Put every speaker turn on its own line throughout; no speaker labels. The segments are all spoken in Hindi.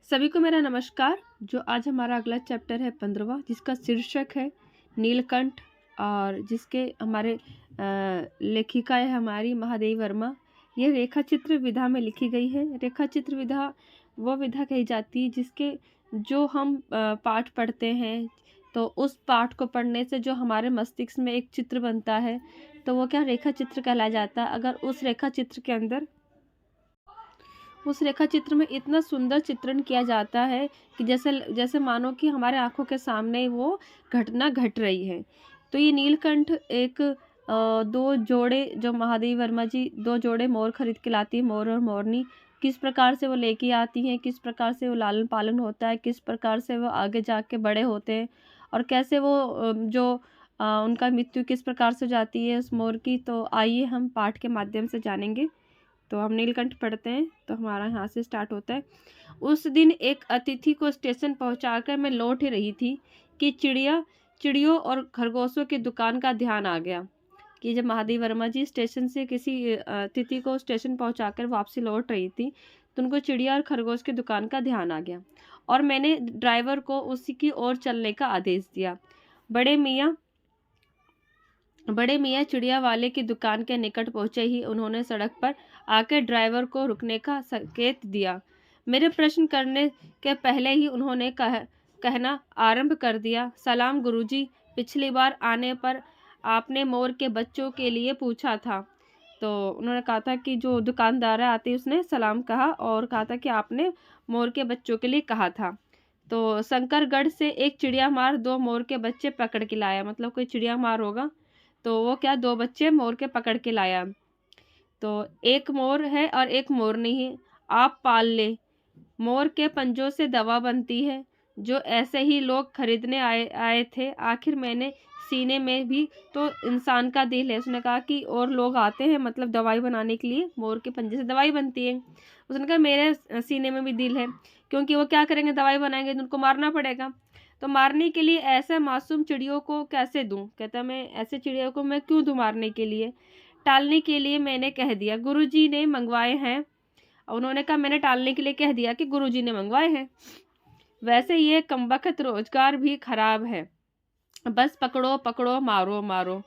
सभी को मेरा नमस्कार। जो आज हमारा अगला चैप्टर है 15वां, जिसका शीर्षक है नीलकंठ और जिसके हमारे लेखिका है हमारी महादेवी वर्मा। यह रेखा चित्र विधा में लिखी गई है। रेखा चित्र विधा वो विधा कही जाती है जिसके जो हम पाठ पढ़ते हैं तो उस पाठ को पढ़ने से जो हमारे मस्तिष्क में एक चित्र बनता है तो वो क्या रेखा चित्र कहला जाता है। अगर उस रेखा चित्र के अंदर उस रेखा चित्र में इतना सुंदर चित्रण किया जाता है कि जैसे जैसे मानो कि हमारे आंखों के सामने वो घटना घट रही है। तो ये नीलकंठ एक दो जोड़े जो महादेवी वर्मा जी दो जोड़े मोर खरीद के लाती है, मोर और मोरनी। किस प्रकार से वो लेके आती हैं, किस प्रकार से वो लालन पालन होता है, किस प्रकार से वो आगे जाके बड़े होते हैं और कैसे वो उनका मृत्यु किस प्रकार से जाती है उस मोर की। तो आइए हम पाठ के माध्यम से जानेंगे। तो हम नीलकंठ पढ़ते हैं तो हमारा यहाँ से स्टार्ट होता है। उस दिन एक अतिथि को स्टेशन पहुंचाकर मैं लौट ही रही थी कि चिड़ियों और खरगोशों की दुकान का ध्यान आ गया। कि जब महादेवी वर्मा जी स्टेशन से किसी अतिथि को स्टेशन पहुंचाकर वापसी लौट रही थी तो उनको चिड़िया और खरगोश की दुकान का ध्यान आ गया और मैंने ड्राइवर को उसी की ओर चलने का आदेश दिया। बड़े मियाँ चिड़िया वाले की दुकान के निकट पहुंचे ही उन्होंने सड़क पर आकर ड्राइवर को रुकने का संकेत दिया। मेरे प्रश्न करने के पहले ही उन्होंने कहना आरंभ कर दिया, सलाम गुरुजी, पिछली बार आने पर आपने मोर के बच्चों के लिए पूछा था। तो उन्होंने कहा था कि जो दुकानदार आते उसने सलाम कहा और कहा था कि आपने मोर के बच्चों के लिए कहा था। तो शंकरगढ़ से एक चिड़िया मार 2 मोर के बच्चे पकड़ के लाया। मतलब कोई चिड़िया मार होगा तो वो क्या 2 बच्चे मोर के पकड़ के लाया। तो एक मोर है और एक मोरनी है, आप पाल ले। मोर के पंजों से दवा बनती है। जो ऐसे ही लोग खरीदने आए थे। आखिर मैंने सीने में भी तो इंसान का दिल है। उसने कहा कि और लोग आते हैं मतलब दवाई बनाने के लिए, मोर के पंजे से दवाई बनती है। उसने कहा मेरे सीने में भी दिल है, क्योंकि वो क्या करेंगे, दवाई बनाएंगे तो उनको मारना पड़ेगा। तो मारने के लिए ऐसे मासूम चिड़ियों को कैसे दूं? कहता मैं ऐसे चिड़ियों को मैं क्यों दूं मारने के लिए? टालने के लिए मैंने कह दिया गुरुजी ने मंगवाए हैं। उन्होंने कहा मैंने टालने के लिए कह दिया कि गुरुजी ने मंगवाए हैं। वैसे ये कमबख्त रोजगार भी खराब है, बस पकड़ो पकड़ो मारो मारो।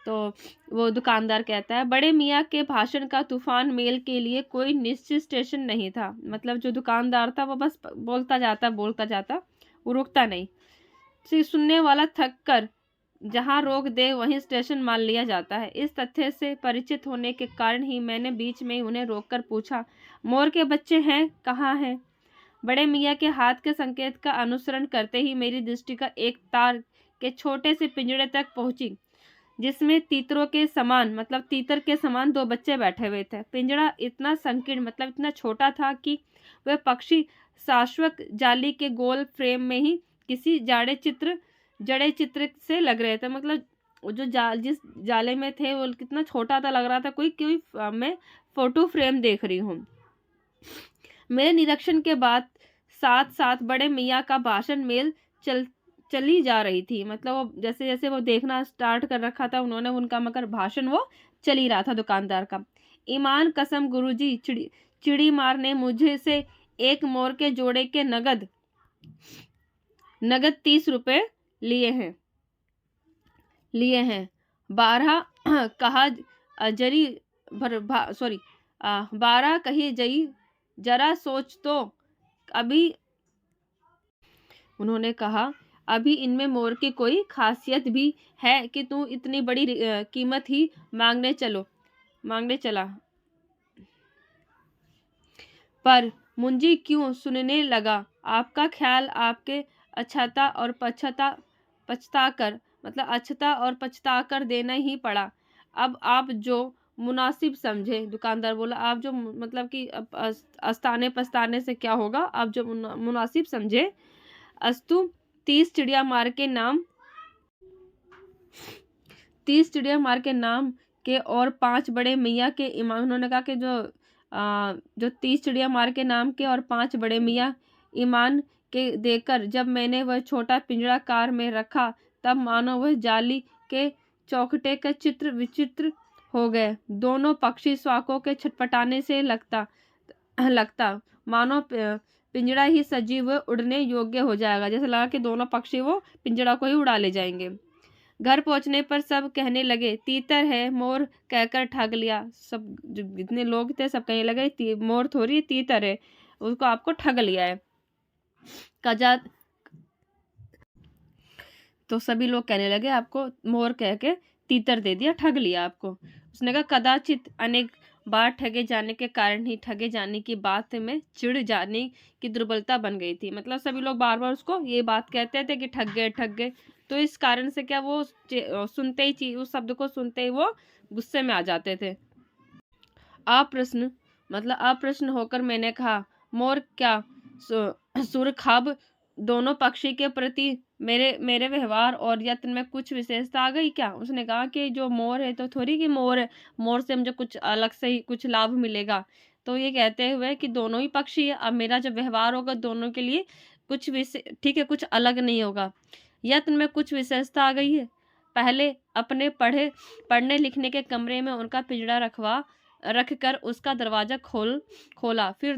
तो वो दुकानदार कहता है, बड़े मियाँ के भाषण का तूफान मेल के लिए कोई निश्चित स्टेशन नहीं था। मतलब जो दुकानदार था वो बस बोलता जाता, वो रुकता नहीं। सुनने वाला थक कर जहाँ रोक दे वहीं स्टेशन मान लिया जाता है। इस तथ्य से परिचित होने के कारण ही मैंने बीच में ही उन्हें रोककर पूछा, मोर के बच्चे हैं कहाँ हैं? बड़े मियाँ के हाथ के संकेत का अनुसरण करते ही मेरी दृष्टि का एक तार के छोटे से पिंजरे तक पहुंची, जिसमें तीतर के समान 2 बच्चे बैठे हुए थे। पिंजरा इतना संकीर्ण मतलब इतना छोटा था कि वह पक्षी शाश्वत जाली के गोल फ्रेम में ही किसी जड़े चित्र से लग रहे थे। मतलब जो जिस जाले में थे वो कितना छोटा था, लग रहा था कोई मैं फोटो फ्रेम देख रही हूँ। मेरे निरीक्षण के बाद साथ साथ बड़े मियाँ का भाषण मेल चली जा रही थी। मतलब वो जैसे जैसे वो देखना स्टार्ट कर रखा था उन्होंने, उनका मगर भाषण वो चल ही रहा था दुकानदार का। ईमान कसम गुरुजी, चिड़ी मार ने मुझे से एक मोर के जोड़े के नगद 30 रुपए लिए हैं। 12 कहा जरी 12 कही जई, जरा सोच तो। अभी उन्होंने कहा, अभी इनमें मोर की कोई खासियत भी है कि तू इतनी बड़ी कीमत ही मांगने चला। पर मुंजी क्यों सुनने लगा? आपका ख्याल आपके अछता और पछता कर देना ही पड़ा। अब आप जो मुनासिब समझे। दुकानदार बोला, आप जो मतलब कि अस्ताने पछताने से क्या होगा, आप जो मुनासिब समझे। अस्तु 30 चिड़िया मार के नाम के और 5 बड़े मियाँ के ईमान। उन्होंने कहा कि जो 30 चिड़िया मार के नाम के और 5 बड़े मियाँ ईमान के देकर जब मैंने वह छोटा पिंजरा कार में रखा तब मानो वह जाली के चौखटे का चित्र विचित्र हो गए। दोनों पक्षी स्वाकों के छटपटाने से लगता मानो पिंजड़ा ही सजीव व उड़ने योग्य हो जाएगा। जैसे लगा कि दोनों पक्षी वो पिंजड़ा को ही उड़ा ले जाएंगे। घर पहुंचने पर सब कहने लगे तीतर है, मोर कहकर ठग लिया। सब जितने लोग थे सब कहने लगे मोर थोड़ी तीतर है, उसको आपको ठग लिया है। कजा तो सभी लोग कहने लगे आपको मोर कह के तीतर दे दिया, ठग लिया आपको। उसने कहा कदाचित अनेक बार ठगे जाने के कारण ही ठगे जाने की बात में चिढ़ जाने की दुर्बलता बन गई थी। मतलब सभी लोग बार बार उसको ये बात कहते थे कि ठग गए ठग गए, तो इस कारण से क्या वो सुनते ही चीज उस शब्द को सुनते ही वो गुस्से में आ जाते थे। अप्रश्न मतलब अप्रश्न होकर मैंने कहा मोर क्या सुरखाब दोनों पक्षी के प्रति मेरे व्यवहार और यत्न में कुछ विशेषता आ गई क्या? उसने कहा कि जो मोर है तो थोड़ी कि मोर है, मोर से मुझे कुछ अलग से ही कुछ लाभ मिलेगा। तो ये कहते हुए कि दोनों ही पक्षी है, अब मेरा जो व्यवहार होगा दोनों के लिए कुछ ठीक है, कुछ अलग नहीं होगा। यत्न में कुछ विशेषता आ गई है। पहले अपने पढ़ने लिखने के कमरे में उनका पिंजड़ा रख कर उसका दरवाजा खोला। फिर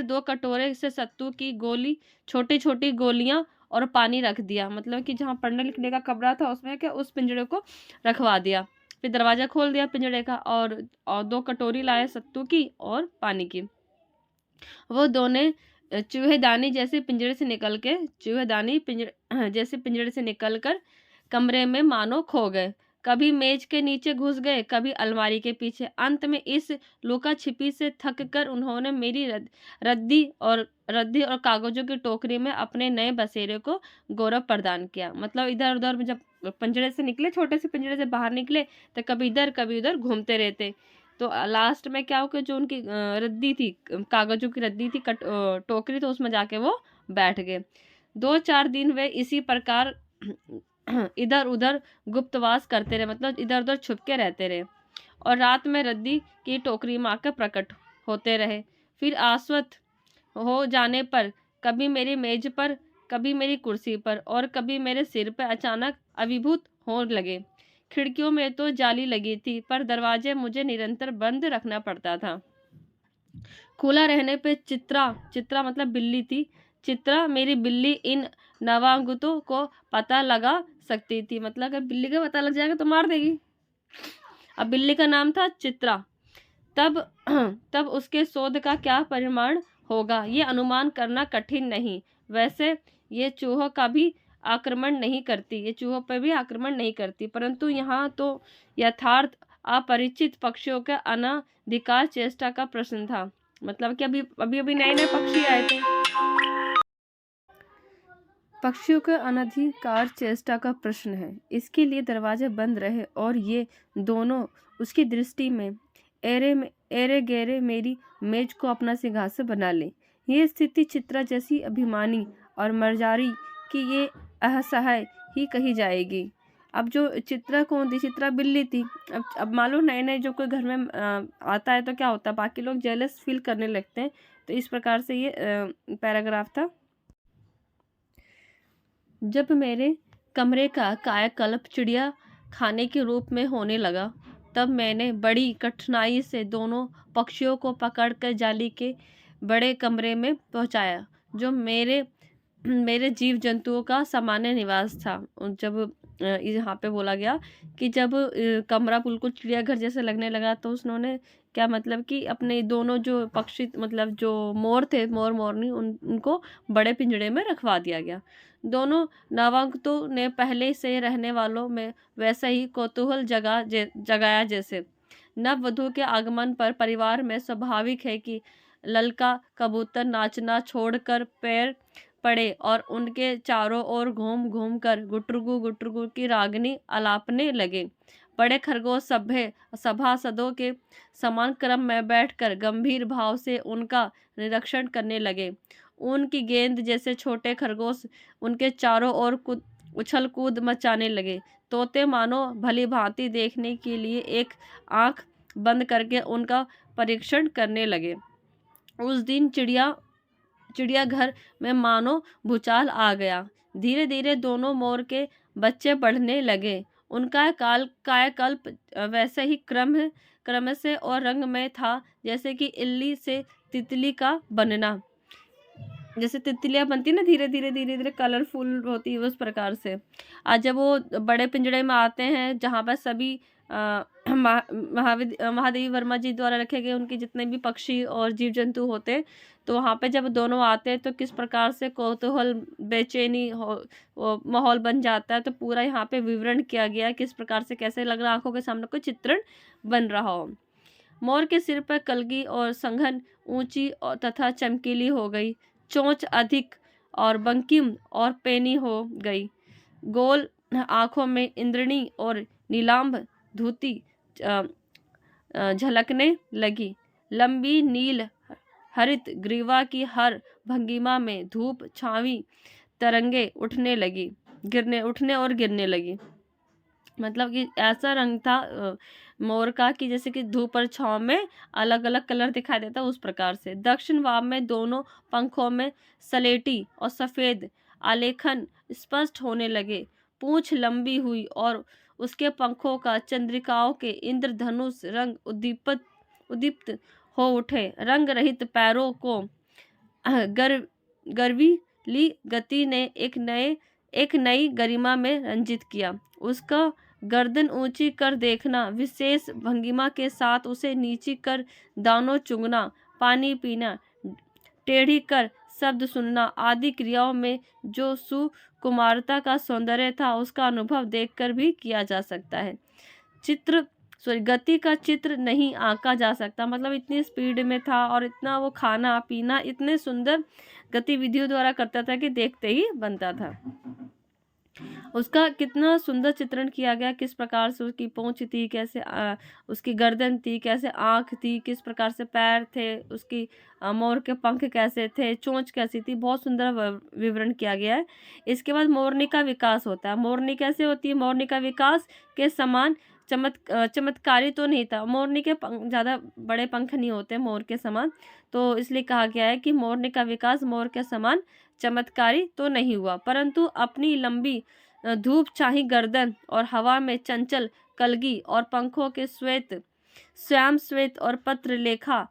दो कटोरे से सत्तू की गोली, छोटी छोटी गोलियां और पानी रख दिया। मतलब कि जहाँ पढ़ने लिखने का कमरा था उसमें क्या उस पिंजड़े को रखवा दिया। फिर दरवाजा खोल दिया पिंजड़े का और 2 कटोरी लाए सत्तू की और पानी की। वो दोनों चूहेदानी जैसे पिंजड़े से निकल कर कमरे में मानो खो गए। कभी मेज के नीचे घुस गए, कभी अलमारी के पीछे। अंत में इस लुका छिपी से थक कर उन्होंने मेरी रद्दी और कागजों की टोकरी में अपने नए बसेरे को गौरव प्रदान किया। मतलब इधर उधर जब पिंजड़े से निकले, छोटे से पिंजड़े से बाहर निकले, तो कभी इधर घूमते रहते। तो लास्ट में क्या हो कि जो उनकी रद्दी थी, कागजों की रद्दी थी, टोकरी, तो उसमें जाके वो बैठ गए। 2-4 दिन वे इसी प्रकार इधर उधर गुप्तवास करते रहे, मतलब इधर उधर छुप के रहते रहे और रात में रद्दी की टोकरी में आकर प्रकट होते रहे। फिर आश्वस्त हो जाने पर कभी मेरी मेज पर, कभी मेरी कुर्सी पर और कभी मेरे सिर पर अचानक अभिभूत हो लगे। खिड़कियों में तो जाली लगी थी पर दरवाजे मुझे निरंतर बंद रखना पड़ता था। खुला रहने पे चित्रा मतलब बिल्ली थी, चित्रा मेरी बिल्ली इन नवागतों को पता लगा सकती थी। मतलब अगर बिल्ली का पता लग जाएगा तो मार देगी। अब बिल्ली का नाम था चित्रा। तब उसके शोध का क्या परिमाण होगा ये अनुमान करना कठिन नहीं। वैसे ये चूहों का भी आक्रमण नहीं करती, ये चूहों पर भी आक्रमण नहीं करती, परंतु यहाँ तो यथार्थ अपरिचित पक्षियों के अनाधिकार चेष्टा का प्रश्न था। मतलब कि अभी नए नए पक्षी आए थे, पक्षियों के अनधिकार चेष्टा का प्रश्न है। इसके लिए दरवाजे बंद रहे और ये दोनों उसकी दृष्टि में एरे गहरे मेरी मेज को अपना सिंहासन बना ले। ये स्थिति चित्रा जैसी अभिमानी और मर्जारी कि ये असहाय ही कही जाएगी। अब जो चित्रा कौन थी? चित्रा बिल्ली थी। अब मालूम नए नए जो कोई घर में आता है तो क्या होता है, बाकी लोग जेलस फील करने लगते हैं। तो इस प्रकार से ये पैराग्राफ था। जब मेरे कमरे का कायाकल्प चिड़िया खाने के रूप में होने लगा, तब मैंने बड़ी कठिनाई से दोनों पक्षियों को पकड़कर जाली के बड़े कमरे में पहुंचाया, जो मेरे जीव जंतुओं का सामान्य निवास था। जब यहाँ पे बोला गया कि जब कमरा बिल्कुल चिड़ियाघर जैसे लगने लगा, तो उन्होंने क्या मतलब कि अपने दोनों जो पक्षी, मतलब जो मोर थे, मोरनी, उनको बड़े पिंजड़े में रखवा दिया गया। दोनों नवागतों ने पहले से रहने वालों में वैसा ही कौतूहल जगाया जैसे नववधु के आगमन पर परिवार में स्वाभाविक है कि ललका कबूतर नाचना छोड़कर पैर पड़े और उनके चारों ओर घूम घूम कर गुटरुगु की रागनी अलापने लगे। बड़े खरगोश सभासदों के समान क्रम में बैठकर गंभीर भाव से उनका निरीक्षण करने लगे। उनकी गेंद जैसे छोटे खरगोश उनके चारों ओर उछल कूद मचाने लगे। तोते मानो भली भांति देखने के लिए एक आंख बंद करके उनका परीक्षण करने लगे। उस दिन चिड़ियाघर में मानो भूचाल आ गया। धीरे धीरे दोनों मोर के बच्चे बढ़ने लगे। उनका कायाकल्प वैसे ही क्रम से और रंग में था जैसे कि इल्ली से तितली का बनना। जैसे तितलियाँ बनती है ना, धीरे धीरे धीरे धीरे कलरफुल होती है, उस प्रकार से। आज जब वो बड़े पिंजड़े में आते हैं जहाँ पर सभी महादेवी वर्मा जी द्वारा रखे गए उनके जितने भी पक्षी और जीव जंतु होते हैं, तो वहाँ पे जब दोनों आते हैं तो किस प्रकार से कौतूहल, बेचैनी हो वो माहौल बन जाता है। तो पूरा यहाँ पे विवरण किया गया है, किस प्रकार से कैसे लग रहा है, आंखों के सामने कोई चित्रण बन रहा हो। मोर के सिर पर कलगी और संघन ऊंची और तथा चमकीली हो गई, चोंच अधिक और बंकिम और पेनी हो गई, गोल आंखों में इंद्रणी और नीलांब धूती झलकने लगी, लंबी नील हरित ग्रीवा की हर भंगिमा में धूप छावी तरंगे उठने और गिरने लगी। मतलब कि ऐसा रंग था मोर का कि जैसे कि धूप और छांव में अलग अलग कलर दिखाई देता, उस प्रकार से। दक्षिण वाम में दोनों पंखों में सलेटी और सफेद आलेखन स्पष्ट होने लगे, पूंछ लंबी हुई और उसके पंखों का चंद्रिकाओं के इंद्रधनुष रंग उद्दीप्त हो उठे, रंग रहित पैरों को गर्वीली गति ने एक नई गरिमा में रंजित किया। उसका गर्दन ऊंची कर देखना, विशेष भंगिमा के साथ उसे नीची कर दानों चुंगना, पानी पीना, टेढ़ी कर शब्द सुनना आदि क्रियाओं में जो सुकुमारता का सौंदर्य था, उसका अनुभव देखकर भी किया जा सकता है। गति का चित्र नहीं आंका जा सकता, मतलब इतनी स्पीड में था और इतना वो खाना पीना इतने सुंदर गतिविधियों द्वारा करता था कि देखते ही बनता था। उसका कितना सुंदर चित्रण किया गया, किस प्रकार से उसकी पूंछ थी, कैसे उसकी गर्दन थी, कैसे आंख थी, किस प्रकार से पैर थे, उसकी मोर के पंख कैसे थे, चोंच कैसी थी, बहुत सुंदर विवरण किया गया है। इसके बाद मोरनी का विकास होता है। मोरनी कैसे होती है? मोरनी का विकास के समान चमत्कारी तो नहीं था। मोरनी के ज़्यादा बड़े पंख नहीं होते मोर के समान, तो इसलिए कहा गया है कि मोरनी का विकास मोर के समान चमत्कारी तो नहीं हुआ, परंतु अपनी लंबी धूप चाही गर्दन और हवा में चंचल कलगी और पंखों के श्याम श्वेत और पत्र लेखा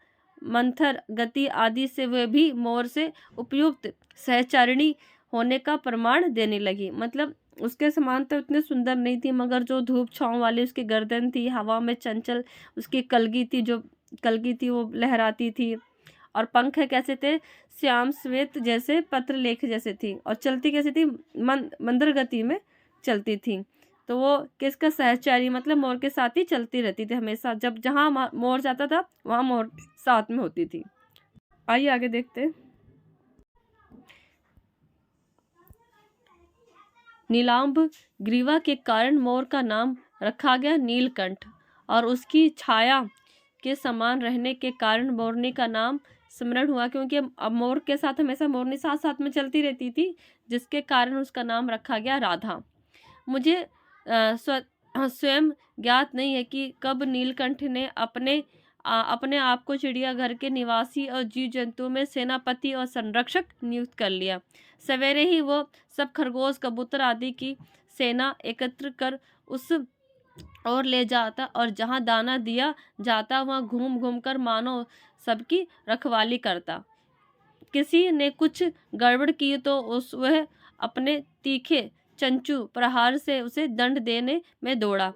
मंथर गति आदि से वे भी मोर से उपयुक्त सहचरणी होने का प्रमाण देने लगी। मतलब उसके समान तो इतने सुंदर नहीं थी, मगर जो धूप छांव वाली उसकी गर्दन थी, हवा में चंचल उसकी कलगी थी वो लहराती थी, और पंख कैसे थे? श्याम श्वेत जैसे पत्र लेख जैसे थी, और चलती कैसी थी? मंदर गति में चलती थी। तो वो किसका सहचारी, मतलब मोर के साथ ही चलती रहती थी हमेशा, जब जहाँ मोर जाता था वहाँ मोर साथ में होती थी। आइए आगे देखते हैं। नीलांब ग्रीवा के कारण मोर का नाम रखा गया नीलकंठ, और उसकी छाया के समान रहने के कारण मोरनी का नाम स्मरण हुआ, क्योंकि अब मोर के साथ हमेशा मोरनी साथ साथ में चलती रहती थी, जिसके कारण उसका नाम रखा गया राधा। मुझे स्वयं ज्ञात नहीं है कि कब नीलकंठ ने अपने आप को चिड़ियाघर के निवासी और जीव जंतुओं में सेनापति और संरक्षक नियुक्त कर लिया। सवेरे ही वो सब खरगोश, कबूतर आदि की सेना एकत्र कर उस और ले जाता, और जहाँ दाना दिया जाता वहाँ घूम घूम कर मानो सबकी रखवाली करता। किसी ने कुछ गड़बड़ की तो वह अपने तीखे चंचू प्रहार से उसे दंड देने में दौड़ा।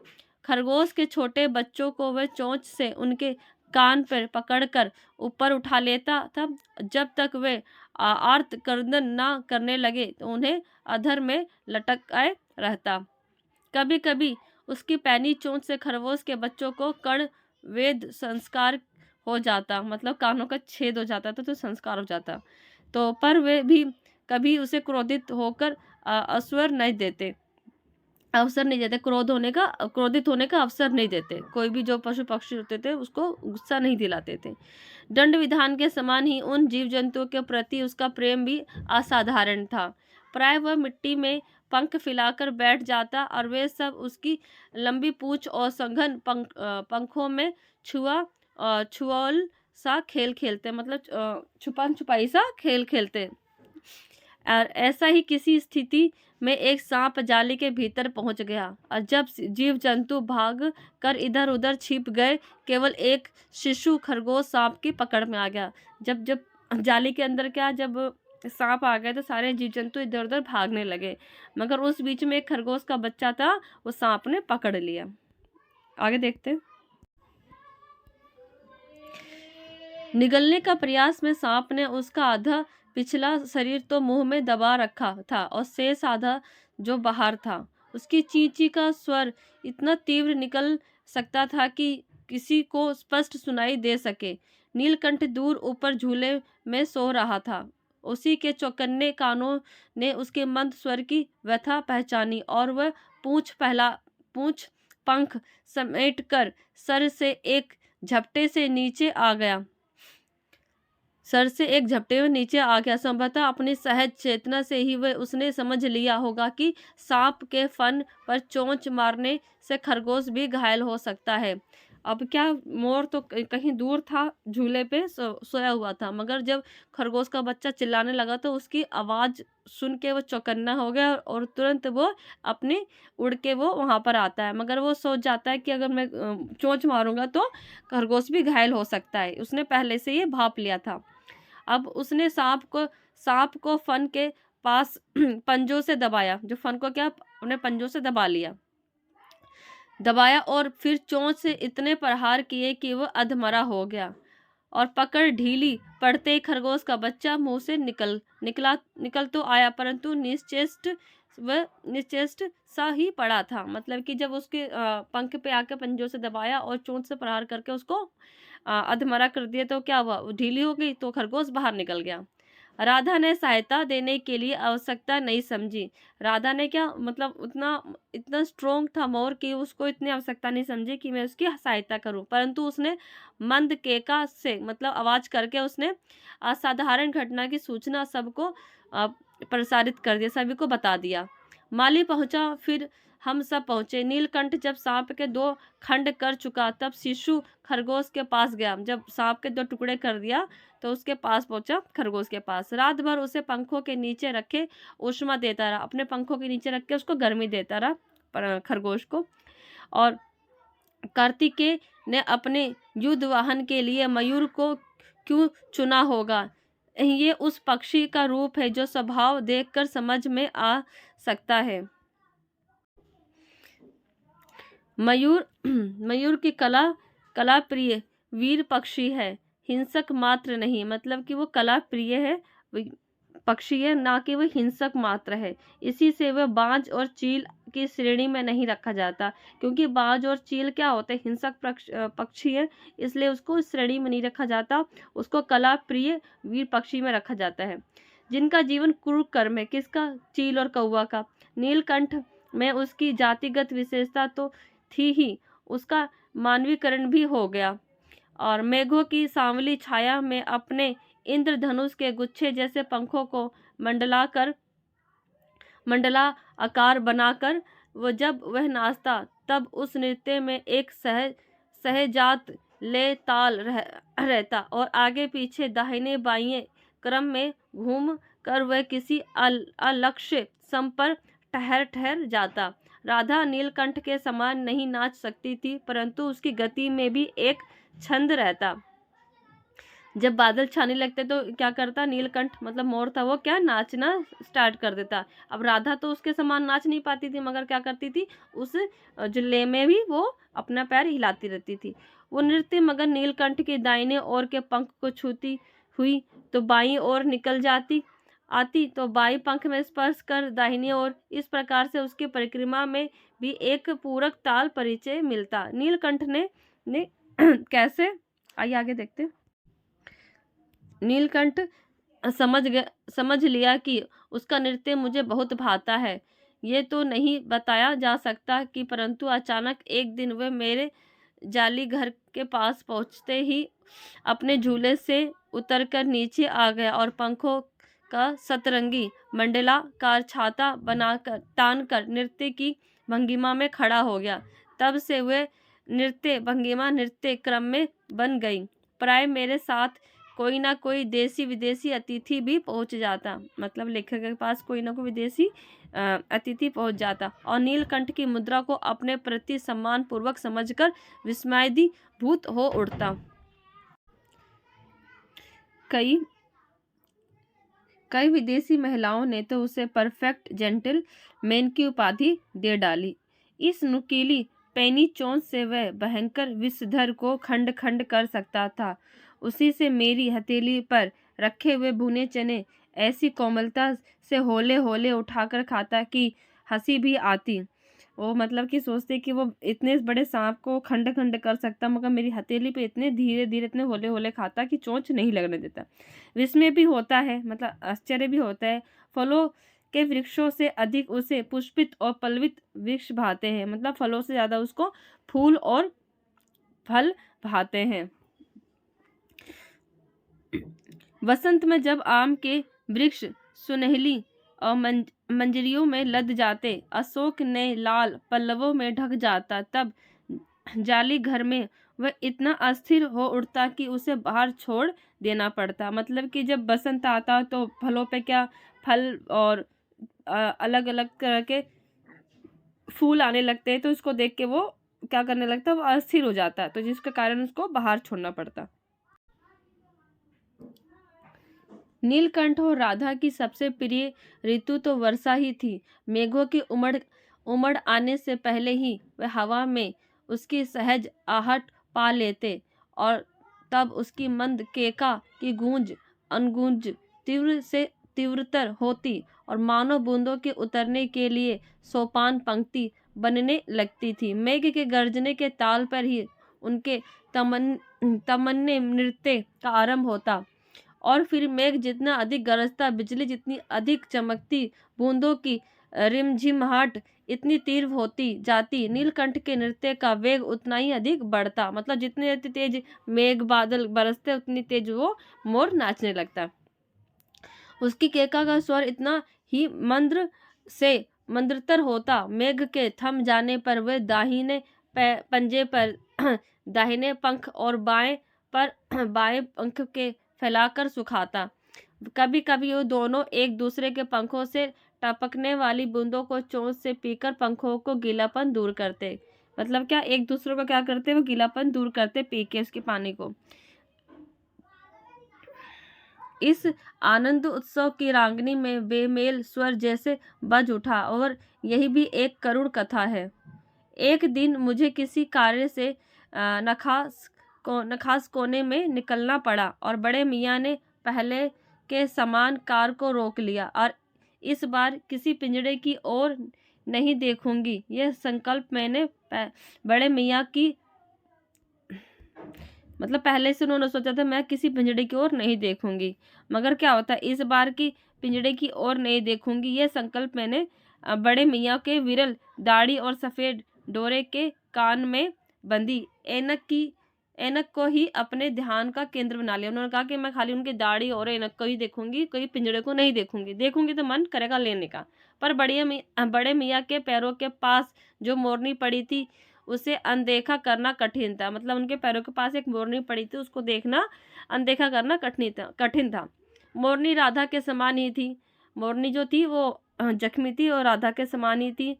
खरगोश के छोटे बच्चों को वह चोंच से उनके कान पर पकड़कर ऊपर उठा लेता था। जब तक वे आर्त क्रंदन ना करने लगे तो उन्हें अधर में लटकाए रहता। कभी कभी उसकी पैनी चोंच से खरगोश के बच्चों को कर्ण वेद संस्कार हो जाता, मतलब कानों का छेद हो जाता था तो संस्कार हो जाता। तो पर वे भी कभी उसे क्रोधित होकर अवसर नहीं देते, क्रोधित होने का अवसर नहीं देते। कोई भी जो पशु पक्षी होते थे उसको गुस्सा नहीं दिलाते थे। दंड विधान के समान ही उन जीव जंतुओं के प्रति उसका प्रेम भी असाधारण था। प्राय वह मिट्टी में पंख फैलाकर बैठ जाता और वे सब उसकी लंबी पूंछ और संघन पंखों में छुआल सा खेल खेलते, मतलब छुपन छुपाई सा खेल खेलते। और ऐसा ही किसी स्थिति में एक सांप जाली के भीतर पहुंच गया, और जब जीव जंतु भाग कर इधर उधर छिप गए, केवल एक शिशु खरगोश सांप की पकड़ में आ गया। जब जाली के अंदर जब सांप आ गए तो सारे जीव जंतु इधर उधर भागने लगे, मगर उस बीच में एक खरगोश का बच्चा था, वो सांप ने पकड़ लिया। आगे देखते हैं। निगलने का प्रयास में सांप ने उसका आधा पिछला शरीर तो मुंह में दबा रखा था और शेष आधा जो बाहर था। उसकी चींची का स्वर इतना तीव्र निकल सकता था कि किसी को स्पष्ट सुनाई दे सके। नीलकंठ दूर ऊपर झूले में सो रहा था। उसी के चौकन्ने कानों ने उसके मंद स्वर की व्यथा पहचानी और वह पूंछ पंख समेटकर सर से एक झपटे से नीचे आ गया। संभवतः अपनी सहज चेतना से ही वह उसने समझ लिया होगा कि सांप के फन पर चोंच मारने से खरगोश भी घायल हो सकता है। अब क्या, मोर तो कहीं दूर था, झूले पे सोया हुआ था, मगर जब खरगोश का बच्चा चिल्लाने लगा तो उसकी आवाज सुन के वो चौकन्ना हो गया और तुरंत वो अपने उड़ के वो वहां पर आता है। मगर वो सोच जाता है कि अगर मैं चोंच मारूंगा तो खरगोश भी घायल हो सकता है। उसने पहले से ये भाप लिया था। अब उसने सांप को फन के पास पंजों से दबाया, जो फन को क्या अपने पंजों से दबाया और फिर चोंच से इतने प्रहार किए कि वो अधमरा हो गया और पकड़ ढीली पड़ते ही खरगोश का बच्चा मुंह से निकल तो आया, परंतु निश्चेष्ट सा ही पड़ा था। मतलब कि जब उसके पंख पे आके पंजों से दबाया और चोंच से प्रहार करके उसको अधमरा कर दिया तो क्या हुआ, ढीली हो गई तो खरगोश बाहर निकल गया। राधा ने सहायता देने के लिए आवश्यकता नहीं समझी। राधा ने क्या, मतलब इतना स्ट्रोंग था मोर कि उसको इतनी आवश्यकता नहीं समझी कि मैं उसकी सहायता करूं, परंतु उसने मंद केका से मतलब आवाज करके उसने असाधारण घटना की सूचना सबको प्रसारित कर दिया, सभी को बता दिया। माली पहुंचा, फिर हम सब पहुंचे। नीलकंठ जब सांप के 2 खंड कर चुका तब शिशु खरगोश के पास गया। जब सांप के 2 टुकड़े कर दिया तो उसके पास पहुंचा, खरगोश के पास। रात भर उसे पंखों के नीचे रखे ऊष्मा देता रहा, अपने पंखों के नीचे रख के उसको गर्मी देता रहा खरगोश को। और कार्तिकेय ने अपने युद्ध वाहन के लिए मयूर को क्यों चुना होगा? ये उस पक्षी का रूप है जो स्वभाव देखकर समझ में आ सकता है। मयूर की कला प्रिय वीर पक्षी है, हिंसक मात्र नहीं। मतलब कि वो कला प्रिय है, पक्षी है, ना कि वो हिंसक मात्र है। इसी से वह बाज और चील की श्रेणी में नहीं रखा जाता, क्योंकि बाज और चील क्या होते हैं, हिंसक पक्षी है, इसलिए उसको इस श्रेणी में नहीं रखा जाता। उसको कला प्रिय वीर पक्षी में रखा जाता है। जिनका जीवन क्रूर कर्म है, किसका? चील और कौवा का। नीलकंठ में उसकी जातिगत विशेषता तो थी ही, उसका मानवीकरण भी हो गया और मेघों की सांवली छाया में अपने इंद्रधनुष के गुच्छे जैसे पंखों को मंडला आकार बनाकर जब वह नाचता तब उस नृत्य में एक सहजात ले ताल रहता और आगे पीछे दाहिने बाइये क्रम में घूम कर वह किसी अलक्ष्य सम पर ठहर जाता। राधा नीलकंठ के समान नहीं नाच सकती थी, परंतु उसकी गति में भी एक छंद रहता। जब बादल छाने लगते तो क्या करता नीलकंठ, मतलब मोर था, वो क्या नाचना स्टार्ट कर देता। अब राधा तो उसके समान नाच नहीं पाती थी, मगर क्या करती थी, उस जुल्ले में भी वो अपना पैर हिलाती रहती थी। वो नृत्य मगर नीलकंठ के दाहिने ओर के पंख को छूती हुई तो बाईं ओर निकल आती तो बाई पंख में स्पर्श कर दाहिनी ओर। इस प्रकार से उसकी परिक्रमा में भी एक पूरक ताल परिचय मिलता। नीलकंठ ने कैसे, आइए आगे देखते। नीलकंठ समझ लिया कि उसका नृत्य मुझे बहुत भाता है। ये तो नहीं बताया जा सकता कि, परंतु अचानक एक दिन वह मेरे जाली घर के पास पहुंचते ही अपने झूले से उतरकर नीचे आ गया और पंखों का सतरंगी मंडलाकार छाता बनाकर तानकर नृत्य की भंगिमा में खड़ा हो गया। तब से वह भंगिमा नृत्य क्रम में बन गई। प्राय मेरे साथ कोई ना कोई देसी विदेशी अतिथि भी पहुंच जाता, मतलब लेखक के पास कोई ना कोई विदेशी अतिथि पहुंच जाता और नीलकंठ की मुद्रा को अपने प्रति सम्मान पूर्वक समझकर विस्मयादिभूत हो उठता। कई विदेशी महिलाओं ने तो उसे परफेक्ट जेंटलमैन की उपाधि दे डाली। इस नुकीली पैनी चोंच से वह भयंकर विषधर को खंड खंड कर सकता था। उसी से मेरी हथेली पर रखे हुए भुने चने ऐसी कोमलता से होले होले उठाकर खाता कि हंसी भी आती। वो मतलब कि सोचते कि वो इतने बड़े सांप को खंड खंड कर सकता, मगर मेरी हथेली पे इतने धीरे धीरे इतने होले होले खाता कि चोंच नहीं लगने देता। विस्मय भी होता है, मतलब आश्चर्य भी होता है। फलों के वृक्षों से अधिक उसे पुष्पित और पल्लवित वृक्ष भाते हैं, मतलब फलों से ज्यादा उसको फूल और फल भाते हैं। वसंत में जब आम के वृक्ष सुनहली और मंजरियों में लद जाते, अशोक ने लाल पल्लवों में ढक जाता, तब जाली घर में वह इतना अस्थिर हो उठता कि उसे बाहर छोड़ देना पड़ता। मतलब कि जब बसंत आता तो फलों पे क्या फल और अलग अलग तरह के फूल आने लगते हैं, तो उसको देख के वो क्या करने लगता, वो अस्थिर हो जाता, तो जिसके कारण उसको बाहर छोड़ना पड़ता। नीलकंठ और राधा की सबसे प्रिय ऋतु तो वर्षा ही थी। मेघों की उमड़ आने से पहले ही वह हवा में उसकी सहज आहट पा लेते, और तब उसकी मंद केका की गूंज अनगूंज तीव्र से तीव्रतर होती, और मानो बूंदों के उतरने के लिए सोपान पंक्ति बनने लगती थी। मेघ के गर्जने के ताल पर ही उनके तमन्ने नृत्य का आरंभ होता, और फिर मेघ जितना अधिक गरजता, बिजली जितनी अधिक चमकती, बूंदों की रिमझिमाहट इतनी तीव्र होती जाती, नीलकंठ के नृत्य का वेग उतना ही अधिक बढ़ता। मतलब जितने तेज मेघ बादल बरसते, उतनी तेज वो मोर नाचने लगता। उसकी केका का स्वर इतना ही मंद्र से मंद्रतर होता, मेघ के थम जाने पर वह दाहिने पंजे पर दाहिने पंख और बाएं पंख के फैलाकर सुखाता। कभी कभी वो दोनों एक दूसरे के पंखों से टपकने वाली बूंदों को चोंच से पीकर पंखों को गीलापन दूर करते। मतलब क्या, एक दूसरे को क्या करते, वो गीलापन दूर करते पी के उसके पानी को। इस आनंद उत्सव की रांगनी में बेमेल स्वर जैसे बज उठा, और यही भी एक करुण कथा है। एक दिन मुझे किसी कार्य से नखास कोने में निकलना पड़ा, और बड़े मियाँ ने पहले के समान कार को रोक लिया, और इस बार किसी पिंजड़े की ओर नहीं देखूंगी, यह संकल्प मैंने बड़े मियाँ की, मतलब पहले से उन्होंने सोचा था मैं किसी पिंजड़े की ओर नहीं देखूंगी, मगर क्या होता है, इस बार की पिंजड़े की ओर नहीं देखूंगी, यह संकल्प मैंने बड़े मियाँ के विरल दाढ़ी और सफेद डोरे के कान में बंदी ऐनक को ही अपने ध्यान का केंद्र बना लिया। उन्होंने कहा कि मैं खाली उनकी दाढ़ी और ऐनक को ही देखूंगी, कोई पिंजड़े को नहीं देखूंगी तो मन करेगा लेने का। पर बड़े मियाँ के पैरों के पास जो मोरनी पड़ी थी, उसे अनदेखा करना कठिन था। मतलब उनके पैरों के पास एक मोरनी पड़ी थी, उसको देखना अनदेखा करना कठिन था। मोरनी राधा के समान ही थी। मोरनी जो थी वो जख्मी थी और राधा के समान ही थी।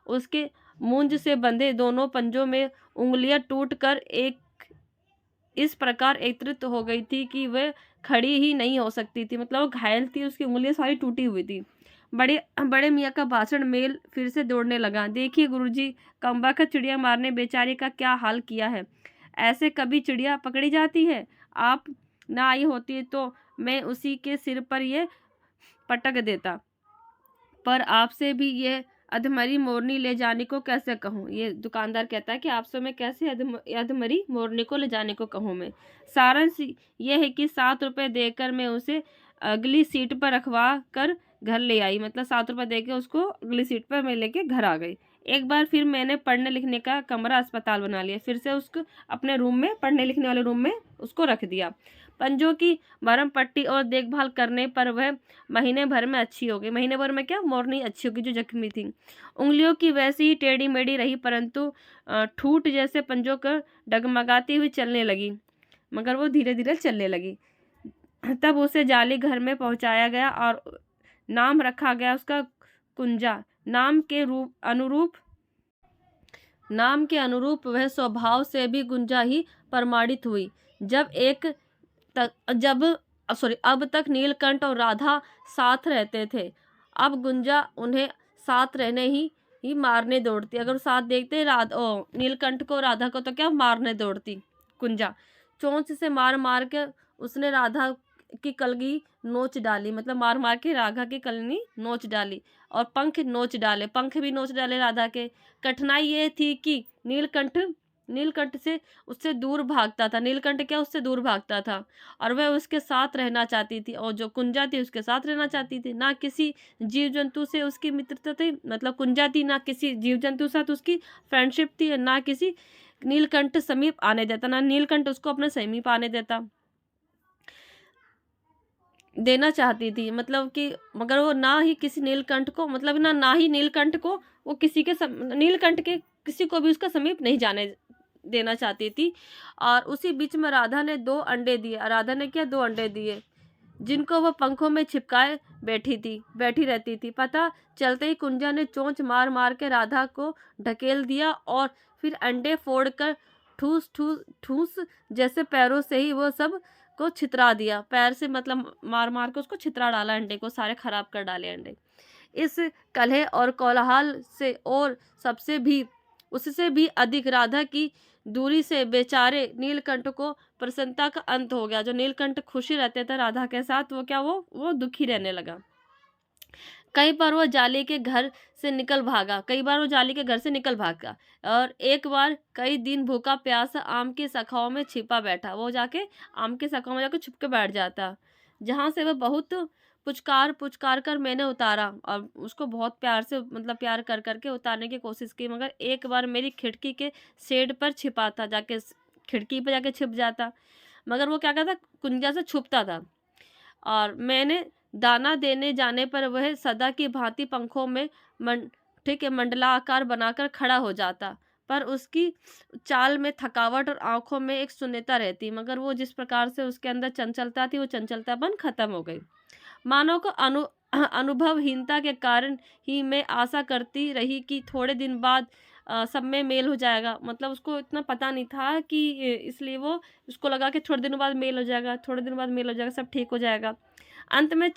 उसके मूंज से बंधे दोनों पंजों में उंगलियां टूटकर एक इस प्रकार एकत्रित हो गई थी कि वह खड़ी ही नहीं हो सकती थी। मतलब वो घायल थी, उसकी उंगलियां सारी टूटी हुई थी। बड़े मियाँ का भाषण मेल फिर से दौड़ने लगा। देखिए गुरुजी, कमबख्त चिड़िया मारने बेचारी का क्या हाल किया है। ऐसे कभी चिड़िया पकड़ी जाती है? आप ना आई होती तो मैं उसी के सिर पर ये पटक देता। पर आपसे भी ये अधमरी मोरनी ले जाने को कैसे कहूँ? ये दुकानदार कहता है कि आपसे मैं कैसे अधमरी मोरनी को ले जाने को कहूँ मैं। सारांश ये है कि 7 रुपये देकर मैं उसे अगली सीट पर रखवा कर घर ले आई। मतलब 7 रुपये दे के उसको अगली सीट पर मैं लेके घर आ गई। एक बार फिर मैंने पढ़ने लिखने का कमरा अस्पताल बना लिया। फिर से उसको अपने रूम में, पढ़ने लिखने वाले रूम में उसको रख दिया। पंजों की मरहम पट्टी और देखभाल करने पर वह महीने भर में अच्छी हो गई। महीने भर में क्या, मोरनी अच्छी होगी जो जख्मी थी। उंगलियों की वैसी ही टेढ़ी मेढ़ी रही, परंतु ठूठ जैसे पंजों कर डगमगाती हुई चलने लगी, मगर वो धीरे धीरे चलने लगी। तब उसे जाली घर में पहुंचाया गया और नाम रखा गया उसका कुंजा। नाम के अनुरूप वह स्वभाव से भी गुंजा ही प्रमाणित हुई। जब सॉरी, अब तक नीलकंठ और राधा साथ रहते थे। अब गुंजा उन्हें साथ रहने ही मारने दौड़ती। अगर साथ देखते नीलकंठ को, राधा को, तो क्या मारने दौड़ती कुंजा। चोंच से मार मार के उसने राधा की कलगी नोच डाली, मतलब मार मार के राधा की कलनी नोच डाली, और पंख नोच डाले, पंख भी नोच डाले राधा के। कठिनाई ये थी कि नीलकंठ नीलकंठ से उससे दूर भागता था। नीलकंठ क्या उससे दूर भागता था, और वह उसके साथ रहना चाहती थी, और जो कुंजा थी उसके साथ रहना चाहती थी। ना किसी जीव जंतु से उसकी मित्रता थी, मतलब कुंजा थी, ना किसी जीव जंतु के साथ उसकी फ्रेंडशिप थी, ना किसी नीलकंठ समीप आने देता, ना नीलकंठ उसको अपने समीप आने देना चाहती थी। मतलब कि मगर वो ना ही किसी नीलकंठ को, मतलब ना ही नीलकंठ को वो किसी के नीलकंठ के किसी को भी उसका समीप नहीं जाने देना चाहती थी। और उसी बीच में राधा ने 2 अंडे दिए। राधा ने क्या 2 अंडे दिए, जिनको वह पंखों में छिपकाए बैठी रहती थी। पता चलते ही कुंजा ने चोंच मार मार के राधा को ढकेल दिया, और फिर अंडे फोड़कर ठूस ठूस ठूस जैसे पैरों से ही वो सब को छितरा दिया। पैर से मतलब मार मार के उसको छितरा डाला, अंडे को सारे खराब कर डाले अंडे। इस कलह और कोलाहल से और सबसे भी उससे भी अधिक राधा की दूरी से बेचारे नीलकंठ को प्रसन्नता का अंत हो गया। जो नीलकंठ खुशी रहते थे राधा के साथ, वो क्या वो दुखी रहने लगा। कई बार वो जाली के घर से निकल भागा, कई बार वो जाली के घर से निकल भागा, और एक बार कई दिन भूखा प्यासा आम की शाखाओं में छिपा बैठा। वो जाके आम की शाखाओं में जाके छुप के बैठ जाता, जहाँ से वह बहुत पुचकार पुचकार कर मैंने उतारा, और उसको बहुत प्यार से, मतलब प्यार कर करके उतारने की कोशिश की, मगर एक बार मेरी खिड़की के शेड पर छिपा था, जाके खिड़की पर जाके छिप जाता। मगर वो क्या करता, कुंजा से छुपता था, और मैंने दाना देने जाने पर वह सदा की भांति पंखों में ठीक है मंडलाकार बनाकर खड़ा हो जाता। पर उसकी चाल में थकावट और आंखों में एक शून्यता रहती, मगर वो जिस प्रकार से उसके अंदर चंचलता थी, वो चंचलतापन खत्म हो गई। मानव को अनुभवहीनता के कारण ही मैं आशा करती रही कि थोड़े दिन बाद सब में मेल हो जाएगा। मतलब उसको इतना पता नहीं था कि इसलिए वो उसको लगा कि थोड़े दिनों बाद मेल हो जाएगा, थोड़े दिनों बाद मेल हो जाएगा, सब ठीक हो जाएगा। अंत में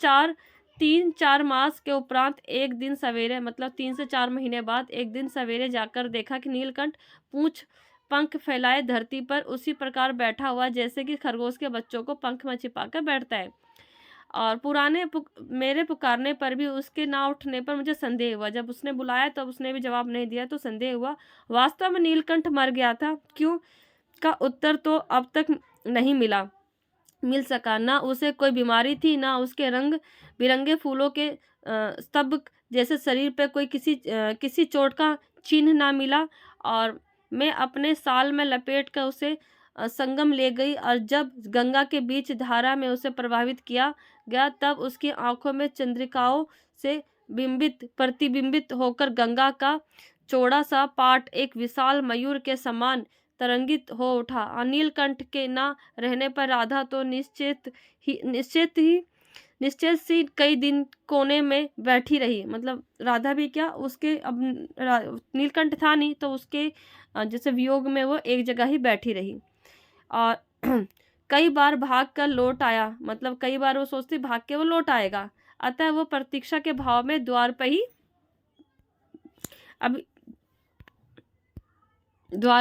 3-4 मास के उपरांत एक दिन सवेरे, मतलब 3 से 4 महीने बाद एक दिन सवेरे जाकर देखा कि नीलकंठ पूंछ पंख फैलाए धरती पर उसी प्रकार बैठा हुआ जैसे कि खरगोश के बच्चों को पंख में छिपाकर बैठता है। और मेरे पुकारने पर भी उसके ना उठने पर मुझे संदेह हुआ। जब उसने बुलाया तब उसने भी जवाब नहीं दिया, तो संदेह हुआ। वास्तव में नीलकंठ मर गया था, क्यों का उत्तर तो अब तक नहीं मिल सका। ना उसे कोई बीमारी थी, ना उसके रंग बिरंगे फूलों के स्तब्ध जैसे शरीर पर कोई किसी चोट का चिन्ह ना मिला। और मैं अपने साल में लपेट कर उसे संगम ले गई, और जब गंगा के बीच धारा में उसे प्रभावित किया गया, तब उसकी आंखों में चंद्रिकाओं से प्रतिबिंबित होकर गंगा का चौड़ा सा पाट एक विशाल मयूर के समान तरंगित हो उठा। नीलकंठ के ना रहने पर राधा तो निश्चित सी कई दिन कोने में बैठी रही। मतलब राधा भी क्या, उसके अब नीलकंठ था नहीं, तो उसके जैसे वियोग में वो एक जगह ही बैठी रही। और कई बार भाग कर लौट आया, मतलब कई बार वो सोचती भाग के वो लौट आएगा। अतः वो प्रतीक्षा के भाव में द्वार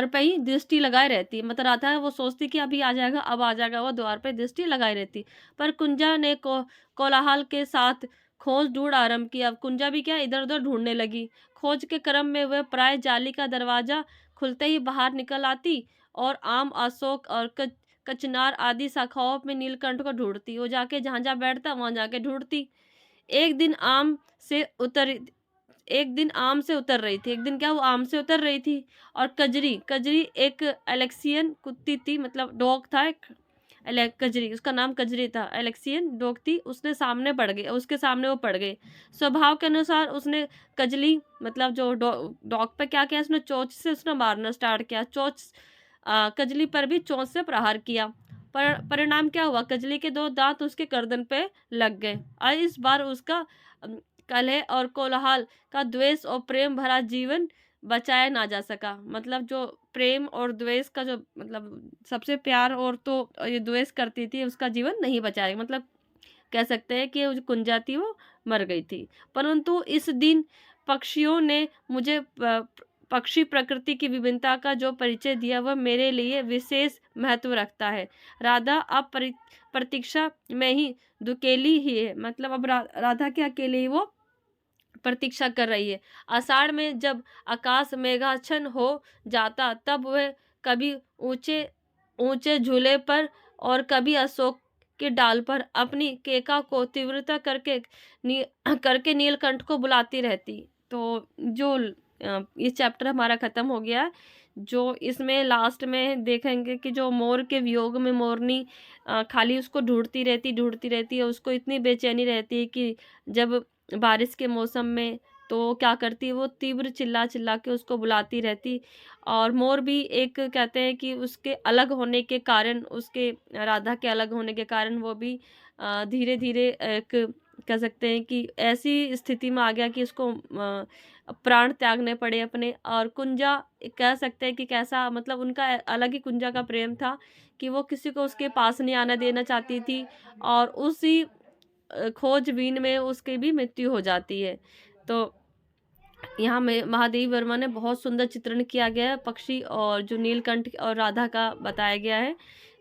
पे ही दृष्टि लगाए रहती। मतलब राधा वो सोचती कि अभी आ जाएगा, अब आ जाएगा, वो द्वार पे दृष्टि लगाए रहती। पर कुंजा ने कोलाहल के साथ खोज ढूंढ आरंभ की। अब कुंजा भी क्या इधर उधर ढूंढने लगी। खोज के क्रम में वह प्राय जाली का दरवाजा खुलते ही बाहर निकल आती, और आम, अशोक और कचनार आदि शाखाओं में नीलकंठ को ढूंढती। वो जाके जहाँ बैठता वहां जाके ढूंढती। एक दिन आम से उतर रही थी। एक दिन क्या, वो आम से उतर रही थी, और कजरी एक एलेक्सियन कुत्ती थी, मतलब डॉग था एक कजरी, उसका नाम कजरी था, एलेक्सियन डॉग थी। उसके सामने वो पड़ गई। स्वभाव के अनुसार उसने कजली, मतलब जो डॉग पे क्या किया, उसने चोंच से उसने मारना स्टार्ट किया। कजली पर भी चोंच से प्रहार किया। परिणाम क्या हुआ, कजली के 2 दांत उसके गर्दन पे लग गए। और इस बार उसका कलह और कोलाहल का द्वेष और प्रेम भरा जीवन बचाया ना जा सका। मतलब जो प्रेम और द्वेष का जो मतलब सबसे प्यार और तो ये द्वेष करती थी, उसका जीवन नहीं बचाया, मतलब कह सकते हैं कि वो जो कुंजा थी वो मर गई थी। परंतु इस दिन पक्षियों ने मुझे पक्षी प्रकृति की विभिन्नता का जो परिचय दिया वह मेरे लिए विशेष महत्व रखता है। राधा अब प्रतीक्षा में ही दुकेली ही है, मतलब अब राधा के अकेले ही वो प्रतीक्षा कर रही है। आषाढ़ में जब आकाश मेघाच्छन्न हो जाता, तब वह कभी ऊँचे ऊँचे झूले पर और कभी अशोक के डाल पर अपनी केका को तीव्रता करके नीलकंठ को बुलाती रहती। तो जो ये चैप्टर हमारा खत्म हो गया है। जो इसमें लास्ट में देखेंगे कि जो मोर के वियोग में मोरनी खाली उसको ढूँढती रहती है, उसको इतनी बेचैनी रहती है कि जब बारिश के मौसम में तो क्या करती है वो तीव्र चिल्ला-चिल्ला के उसको बुलाती रहती। और मोर भी एक कहते हैं कि उसके अलग होने के कारण, उसके राधा के अलग होने के कारण वो भी धीरे-धीरे एक कह सकते हैं कि ऐसी स्थिति में आ गया कि उसको प्राण त्यागने पड़े अपने। और कुंजा कह सकते हैं कि कैसा मतलब उनका अलग ही कुंजा का प्रेम था कि वो किसी को उसके पास नहीं आने देना चाहती थी। और उसी खोजबीन में उसकी भी मृत्यु हो जाती है। तो यहाँ में महादेवी वर्मा ने बहुत सुंदर चित्रण किया गया है पक्षी और जो नीलकंठ और राधा का बताया गया है।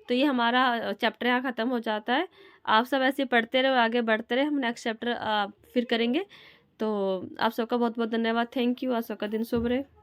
तो ये हमारा चैप्टर यहाँ ख़त्म हो जाता है। आप सब ऐसे पढ़ते रहो, आगे बढ़ते रहे, हम नेक्स्ट चैप्टर फिर करेंगे। तो आप सबका बहुत बहुत धन्यवाद। Thank you. आप सबका दिन शुभ रहे।